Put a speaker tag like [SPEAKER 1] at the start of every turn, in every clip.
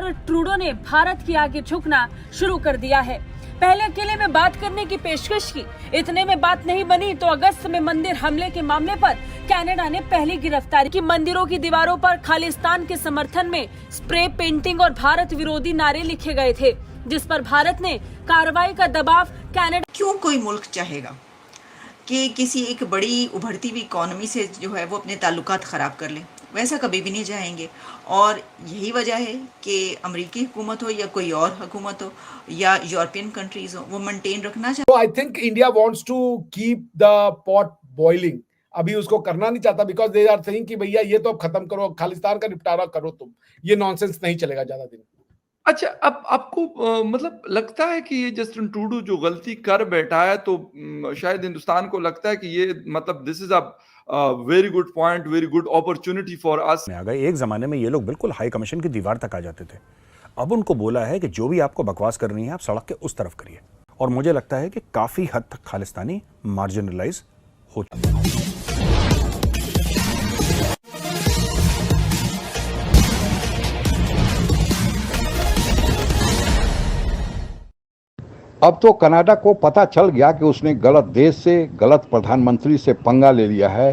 [SPEAKER 1] और ट्रूडो ने भारत के आगे झुकना शुरू कर दिया है। पहले अकेले में बात करने की पेशकश की, इतने में बात नहीं बनी तो अगस्त में मंदिर हमले के मामले पर कनाडा ने पहली गिरफ्तारी की। मंदिरों की दीवारों पर खालिस्तान के समर्थन में स्प्रे पेंटिंग और भारत विरोधी नारे लिखे गए थे, जिस पर भारत ने कार्रवाई का दबाव कनाडा।
[SPEAKER 2] क्यों कोई मुल्क चाहेगा कि किसी एक बड़ी उभरती हुई इकॉनमी से जो है वो अपने ताल्लुकात ख़राब कर ले? वैसा कभी भी नहीं चाहेंगे। और यही वजह है कि अमेरिकी हुकूमत हो या कोई और हुकूमत हो या यूरोपियन कंट्रीज हो, वो मेंटेन रखना चाहते।
[SPEAKER 3] So I think India wants to keep the pot boiling. अभी उसको करना नहीं चाहता बिकॉज दे आर थिंकिंग कि भैया ये तो अब खत्म करो, खालिस्तान का निपटारा करो, तुम ये नॉनसेंस नहीं चलेगा ज्यादा दिन।
[SPEAKER 4] अच्छा, अब आपको मतलब लगता है कि ये जस्टिन ट्रूडो जो गलती कर बैठा है तो शायद हिंदुस्तान को लगता है कि ये मतलब this is a very good point, very good opportunity for us.
[SPEAKER 5] आ गए। एक जमाने में ये लोग बिल्कुल हाई कमीशन की दीवार तक आ जाते थे। अब उनको बोला है कि जो भी आपको बकवास करनी है आप सड़क के उस तरफ करिए, और मुझे लगता है कि काफी हद तक खालिस्तानी मार्जिनलाइज हो चुके हैं।
[SPEAKER 6] अब तो कनाडा को पता चल गया कि उसने गलत देश से, गलत प्रधानमंत्री से पंगा ले लिया है।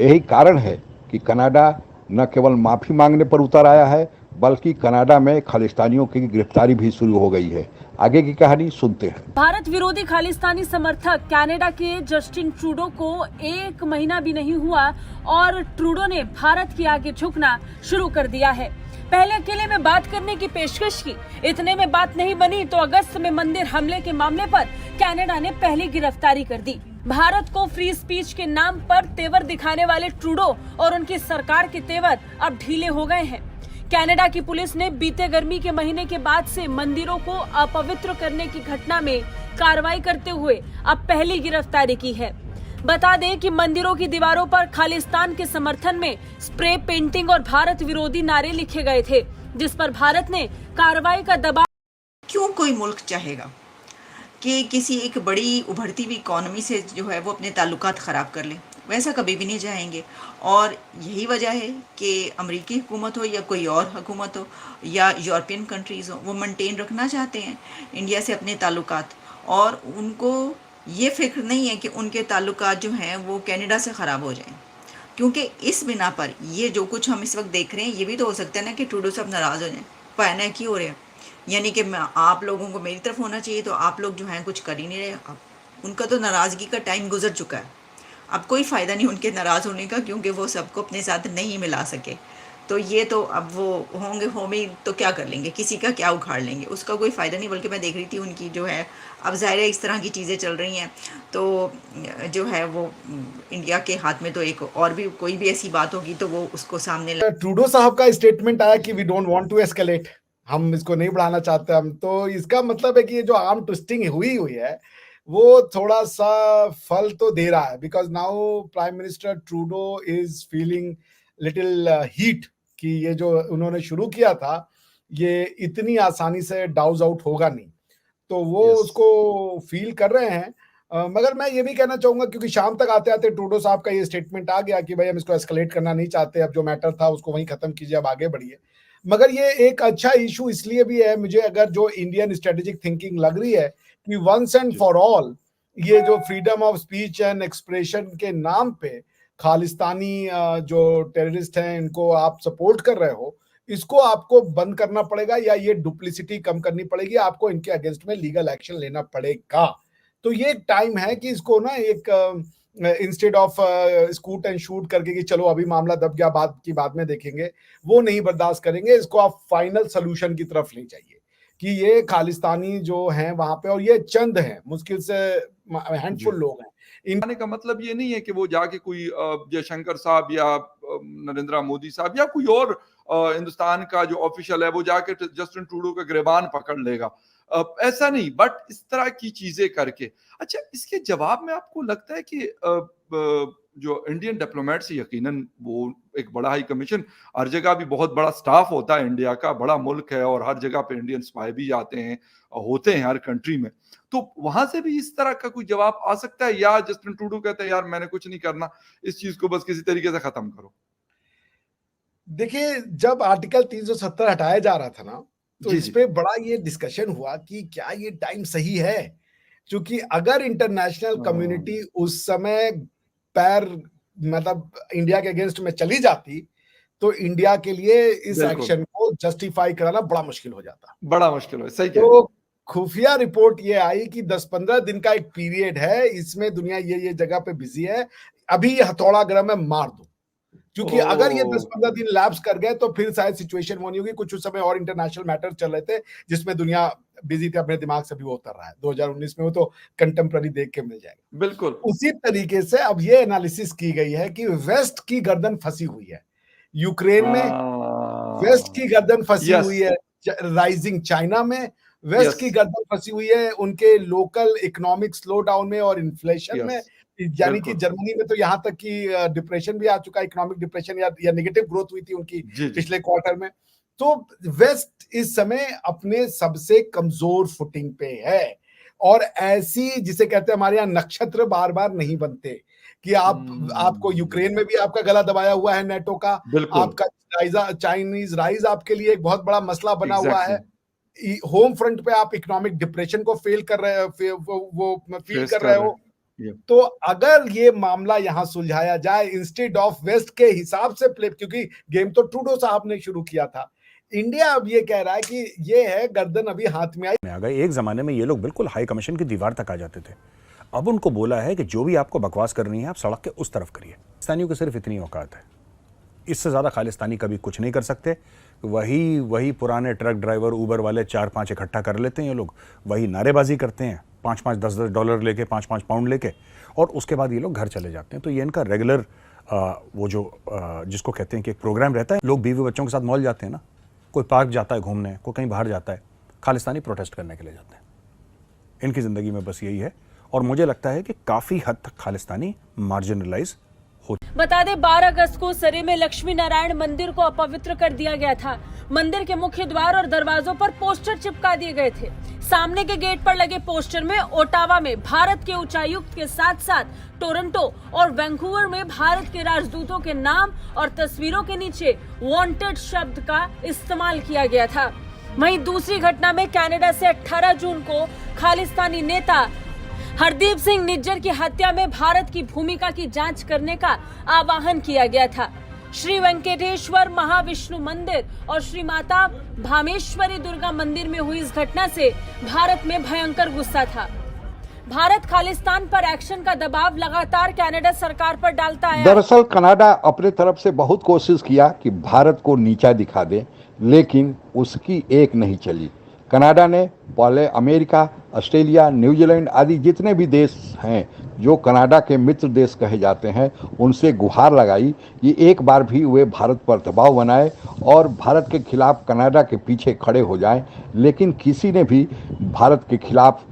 [SPEAKER 6] यही कारण है कि कनाडा न केवल माफी मांगने पर उतर आया है, बल्कि कनाडा में खालिस्तानियों की गिरफ्तारी भी शुरू हो गई है। आगे की कहानी सुनते हैं।
[SPEAKER 1] भारत विरोधी खालिस्तानी समर्थक कनाडा के जस्टिन ट्रूडो को 1 महीना भी नहीं हुआ और ट्रूडो ने भारत के आगे झुकना शुरू कर दिया है। पहले अकेले में बात करने की पेशकश की, इतने में बात नहीं बनी तो अगस्त में मंदिर हमले के मामले पर कनाडा ने पहली गिरफ्तारी कर दी। भारत को फ्री स्पीच के नाम पर तेवर दिखाने वाले ट्रूडो और उनकी सरकार के तेवर अब ढीले हो गए हैं। कनाडा की पुलिस ने बीते गर्मी के महीने के बाद से मंदिरों को अपवित्र करने की घटना में कार्रवाई करते हुए अब पहली गिरफ्तारी की है। बता दें कि मंदिरों की दीवारों पर खालिस्तान के समर्थन में स्प्रे पेंटिंग और भारत विरोधी नारे लिखे गए थे, जिस पर भारत ने कार्रवाई का दबाव।
[SPEAKER 2] क्यों कोई मुल्क चाहेगा कि किसी एक बड़ी उभरती हुई इकॉनमी से जो है वो अपने ताल्लुकात ख़राब कर ले? वैसा कभी भी नहीं चाहेंगे। और यही वजह है कि अमेरिकी हुकूमत हो या कोई और हुकूमत हो या यूरोपियन कंट्रीज़ हो, वो मेंटेन रखना चाहते हैं इंडिया से अपने ताल्लुकात। और उनको ये फिक्र नहीं है कि उनके ताल्लुकात जो हैं वो कनाडा से ख़राब हो जाएं, क्योंकि इस बिना पर ये जो कुछ हम इस वक्त देख रहे हैं ये भी तो हो सकता है ना कि ट्रूडो साहब नाराज़ हो जाएं। पैना क्यों हो रहे हैं, यानी कि आप लोगों को मेरी तरफ होना चाहिए, तो आप लोग जो हैं कुछ कर ही नहीं रहे। अब उनका तो नाराज़गी का टाइम गुजर चुका है, अब कोई फ़ायदा नहीं उनके नाराज़ होने का, क्योंकि वो सबको अपने साथ नहीं मिला सके। तो ये तो अब वो होंगे होमी तो क्या कर लेंगे, किसी का क्या उखाड़ लेंगे, उसका कोई फ़ायदा नहीं। बल्कि मैं देख रही थी उनकी जो है अब ज़ाहिर है इस तरह की चीज़ें चल रही हैं तो जो है वो इंडिया के हाथ में तो एक और भी कोई भी ऐसी बात होगी तो वो उसको सामने
[SPEAKER 3] ट्रूडो साहब का स्टेटमेंट आया कि we don't want to escalate, हम इसको नहीं बढ़ाना चाहते हम, तो इसका मतलब है कि ये जो आर्म ट्विस्टिंग हुई है वो थोड़ा सा फल तो दे रहा है, because now prime minister Trudeau is feeling little heat कि ये जो उन्होंने शुरू किया था ये इतनी आसानी से डाउज आउट होगा नहीं, तो वो उसको फील कर रहे हैं। मगर मैं ये भी कहना चाहूंगा, क्योंकि शाम तक आते आते ट्रूडो साहब का ये स्टेटमेंट आ गया कि भाई हम इसको एस्केलेट करना नहीं चाहते, अब जो मैटर था उसको वहीं खत्म कीजिए, अब आगे बढ़िए। मगर ये एक अच्छा इशू इसलिए भी है मुझे, अगर जो इंडियन स्ट्रेटेजिक थिंकिंग लग रही है कि वंस एंड फॉर ऑल ये जो freedom of speech and expression के नाम पे खालिस्तानी जो टेररिस्ट हैं इनको आप सपोर्ट कर रहे हो, इसको आपको बंद करना पड़ेगा या ये डुप्लिसिटी कम करनी पड़ेगी, आपको इनके अगेंस्ट में लीगल एक्शन लेना पड़ेगा। तो ये एक टाइम है कि इसको ना एक instead of scoot and shoot करके कि चलो अभी मामला दब गया बाद में देखेंगे, वो नहीं बर्दाश्त करेंगे। इसको आप फाइनल सोल्यूशन की तरफ ले जाइए कि ये खालिस्तानी जो हैं वहां पे, और ये चंद हैं, मुश्किल से हैंडफुल लोग हैं।
[SPEAKER 4] इनका मतलब ये नहीं है कि वो जाके कोई जयशंकर साहब या नरेंद्र मोदी साहब या कोई और हिंदुस्तान का जो ऑफिशियल है वो जाके जस्टिन ट्रूडो का गिरबान पकड़ लेगा, ऐसा नहीं, बट इस तरह की चीजें करके। अच्छा, इसके जवाब में आपको लगता है कि जो इंडियन डिप्लोमेट्स, यकीनन वो एक बड़ा हाई कमीशन, हर जगह भी बहुत बड़ा स्टाफ होता है, इंडिया का बड़ा मुल्क है और हर जगह पे इंडियन स्पाई भी जाते हैं, होते हैं हर कंट्री में, तो वहां से भी इस तरह का कोई जवाब आ सकता है, या जस्टिन ट्रूडो कहते हैं यार मैंने कुछ नहीं करना, इस चीज को बस किसी तरीके से खत्म करो?
[SPEAKER 3] देखिए, जब आर्टिकल 370 हटाया जा रहा था ना, तो
[SPEAKER 4] जी,
[SPEAKER 3] इस
[SPEAKER 4] जी।
[SPEAKER 3] पे बड़ा ये डिस्कशन हुआ कि क्या ये टाइम सही है? क्योंकि अगर इंटरनेशनल
[SPEAKER 4] हाँ,
[SPEAKER 3] कम्युनिटी उस समय पैर मतलब इंडिया के अगेंस्ट में चली जाती, तो इंडिया के लिए इस
[SPEAKER 4] बिल्कुल,
[SPEAKER 3] एक्शन को जस्टिफाई कराना बड़ा मुश्किल हो जाता।
[SPEAKER 4] बड़ा मुश्किल है, सही कह रहे हैं।
[SPEAKER 3] तो खुफिया रिपोर्ट ये आई कि 10-15 दिन का एक पीरियड है, इसमें दुनिया ये जगह पे बिज़ी है, अभी ये हथौड़ा गर्म है, मार दो। क्योंकि अगर ये
[SPEAKER 4] ओह!
[SPEAKER 3] 10-15 दिन लैप्स कर गए तो फिर शायद सिचुएशन वो नहीं होगी। कुछ उस समय और इंटरनेशनल मैटर चल रहे थे, जिसमें दुनिया बिज़ी थी, अपने दिमाग से भी वो उतर रहा है। 2019 में वो तो कंटेम्पररी देख के मिल जाएगा।
[SPEAKER 4] बिल्कुल।
[SPEAKER 3] उसी तरीके से अब ये एनालिसिस की गई है कि वेस्ट की गर्दन फंसी हुई है। यूक्रेन में वेस्ट की
[SPEAKER 4] हाँ,
[SPEAKER 3] गर्दन फंसी
[SPEAKER 4] यस,
[SPEAKER 3] हुई है, राइजिंग चाइना में वेस्ट की
[SPEAKER 4] यस,
[SPEAKER 3] गर्दन फंसी हुई है, उनके लोकल इकोनॉमिक स्लो डाउन में और इन्फ्लेशन में।
[SPEAKER 4] यस,
[SPEAKER 3] यानी कि
[SPEAKER 4] बिल्कुल।
[SPEAKER 3] जर्मनी में तो यहाँ तक कि डिप्रेशन भी आ चुका है, इकोनॉमिक डिप्रेशन या नेगेटिव ग्रोथ हुई थी उनकी
[SPEAKER 4] जी, जी।
[SPEAKER 3] पिछले क्वार्टर में। तो वेस्ट इस समय अपने सबसे कमजोर फुटिंग पे है, और ऐसी जिसे कहते हैं हमारे यहाँ नक्षत्र बार बार नहीं बनते कि आपको यूक्रेन में भी आपका गला दबाया हुआ है नेटो का,
[SPEAKER 4] बिल्कुल,
[SPEAKER 3] आपका चाइनीज राइज आपके लिए एक बहुत बड़ा मसला बना हुआ
[SPEAKER 4] एग्ज़ैक्टली,
[SPEAKER 3] है। होम फ्रंट पे आप इकोनॉमिक डिप्रेशन को फेल कर रहे वो फील
[SPEAKER 4] फेस
[SPEAKER 3] कर
[SPEAKER 4] कर
[SPEAKER 3] रहे
[SPEAKER 4] रहे
[SPEAKER 3] हो।
[SPEAKER 4] हैं। ये
[SPEAKER 3] तो अगर ये मामला यहाँ सुलझाया जाए इंस्टेड ऑफ वेस्ट के हिसाब से प्ले, क्योंकि गेम तो ट्रूडो साहब ने शुरू किया था, इंडिया अब ये कह रहा है कि ये है गर्दन अभी हाथ में आई।
[SPEAKER 5] में आ गए। एक जमाने में ये लोग बिल्कुल हाई कमीशन की दीवार तक आ जाते थे। अब उनको बोला है कि जो भी आपको बकवास करनी है आप सड़क के उस तरफ करिए। खालिस्तानियों की सिर्फ इतनी औकात है, इससे ज्यादा खालिस्तानी कभी कुछ नहीं कर सकते। वही पुराने ट्रक ड्राइवर ऊबर वाले 4-5 इकट्ठा कर लेते हैं ये लोग, वही नारेबाजी करते हैं 5-5 10-10 डॉलर लेके, 5-5 पाउंड लेके, और उसके बाद ये लोग घर चले जाते हैं। तो ये इनका रेगुलर वो जो जिसको कहते हैं कि एक प्रोग्राम रहता है। लोग बीवी बच्चों के साथ मॉल जाते हैं ना, कोई पार्क जाता है घूमने, कोई कहीं बाहर जाता है, खालिस्तानी प्रोटेस्ट करने के लिए जाते हैं। इनकी ज़िंदगी में बस यही है, और मुझे लगता है कि काफ़ी हद तक खालिस्तानी मार्जिनलाइज हो।
[SPEAKER 1] बता दें 12 अगस्त को सरे में लक्ष्मी नारायण मंदिर को अपवित्र कर दिया गया था। मंदिर के मुख्य द्वार और दरवाजों पर पोस्टर चिपका दिए गए थे। सामने के गेट पर लगे पोस्टर में ओटावा में भारत के उच्चायुक्त के साथ साथ टोरंटो और वैंकूवर में भारत के राजदूतों के नाम और तस्वीरों के नीचे वांटेड शब्द का इस्तेमाल किया गया था। वहीं दूसरी घटना में कनाडा से 18 जून को खालिस्तानी नेता हरदीप सिंह निज्जर की हत्या में भारत की भूमिका की जांच करने का आह्वान किया गया था। श्री वेंकटेश्वर महाविष्णु मंदिर और श्री माता भामेश्वरी दुर्गा मंदिर में हुई इस घटना से भारत में भयंकर गुस्सा था। भारत खालिस्तान पर एक्शन का दबाव लगातार कनाडा सरकार पर डालता आया।
[SPEAKER 6] दरअसल कनाडा अपने तरफ से बहुत कोशिश किया कि भारत को नीचा दिखा दे, लेकिन उसकी एक नहीं चली। कनाडा ने पहले अमेरिका, ऑस्ट्रेलिया, न्यूजीलैंड आदि जितने भी देश हैं जो कनाडा के मित्र देश कहे जाते हैं, उनसे गुहार लगाई कि एक बार भी वे भारत पर दबाव बनाए और भारत के खिलाफ कनाडा के पीछे खड़े हो जाएं, लेकिन किसी ने भी भारत के खिलाफ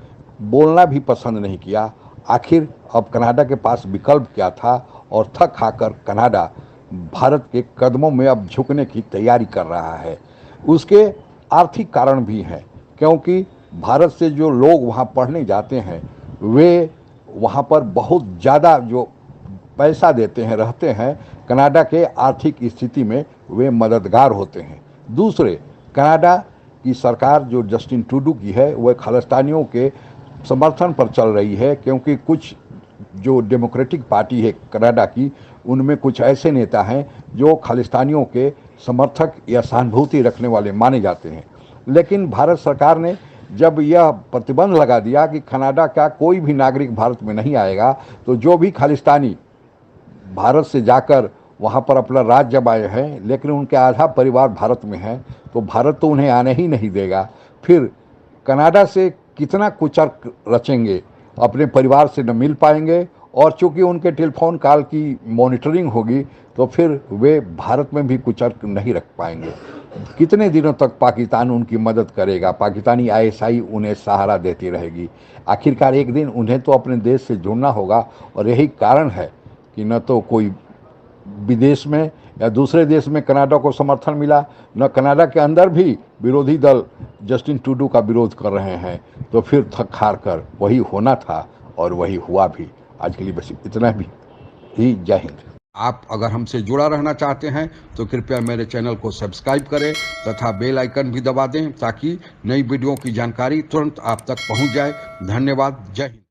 [SPEAKER 6] बोलना भी पसंद नहीं किया। आखिर अब कनाडा के पास विकल्प क्या था, और थक खाकर कनाडा भारत के कदमों में अब झुकने की तैयारी कर रहा है। उसके आर्थिक कारण भी हैं, क्योंकि भारत से जो लोग वहाँ पढ़ने जाते हैं वे वहाँ पर बहुत ज़्यादा जो पैसा देते हैं, रहते हैं, कनाडा के आर्थिक स्थिति में वे मददगार होते हैं। दूसरे, कनाडा की सरकार जो जस्टिन ट्रूडो की है वह खालिस्तानियों के समर्थन पर चल रही है, क्योंकि कुछ जो डेमोक्रेटिक पार्टी है कनाडा की, उनमें कुछ ऐसे नेता हैं जो खालिस्तानियों के समर्थक या सहानुभूति रखने वाले माने जाते हैं। लेकिन भारत सरकार ने जब यह प्रतिबंध लगा दिया कि कनाडा का कोई भी नागरिक भारत में नहीं आएगा, तो जो भी खालिस्तानी भारत से जाकर वहाँ पर अपना राज्य जमाए हैं, लेकिन उनके आधा परिवार भारत में है, तो भारत तो उन्हें आने ही नहीं देगा। फिर कनाडा से कितना कुचर्क रचेंगे, अपने परिवार से न मिल पाएंगे, और चूंकि उनके टेलीफोन कॉल की मॉनिटरिंग होगी तो फिर वे भारत में भी कुचर्क नहीं रख पाएंगे। कितने दिनों तक पाकिस्तान उनकी मदद करेगा? पाकिस्तानी आईएसआई उन्हें सहारा देती रहेगी। आखिरकार एक दिन उन्हें तो अपने देश से जुड़ना होगा, और यही कारण है कि न तो कोई विदेश में या दूसरे देश में कनाडा को समर्थन मिला, न कनाडा के अंदर भी विरोधी दल जस्टिन ट्रूडो का विरोध कर रहे हैं। तो फिर थक हार कर वही होना था और वही हुआ भी। आज के लिए बस इतना ही। जय हिंद। आप अगर हमसे जुड़ा रहना चाहते हैं तो कृपया मेरे चैनल को सब्सक्राइब करें तथा बेल आइकन भी दबा दें ताकि नई वीडियो की जानकारी तुरंत आप तक पहुंच जाए। धन्यवाद। जय हिंद।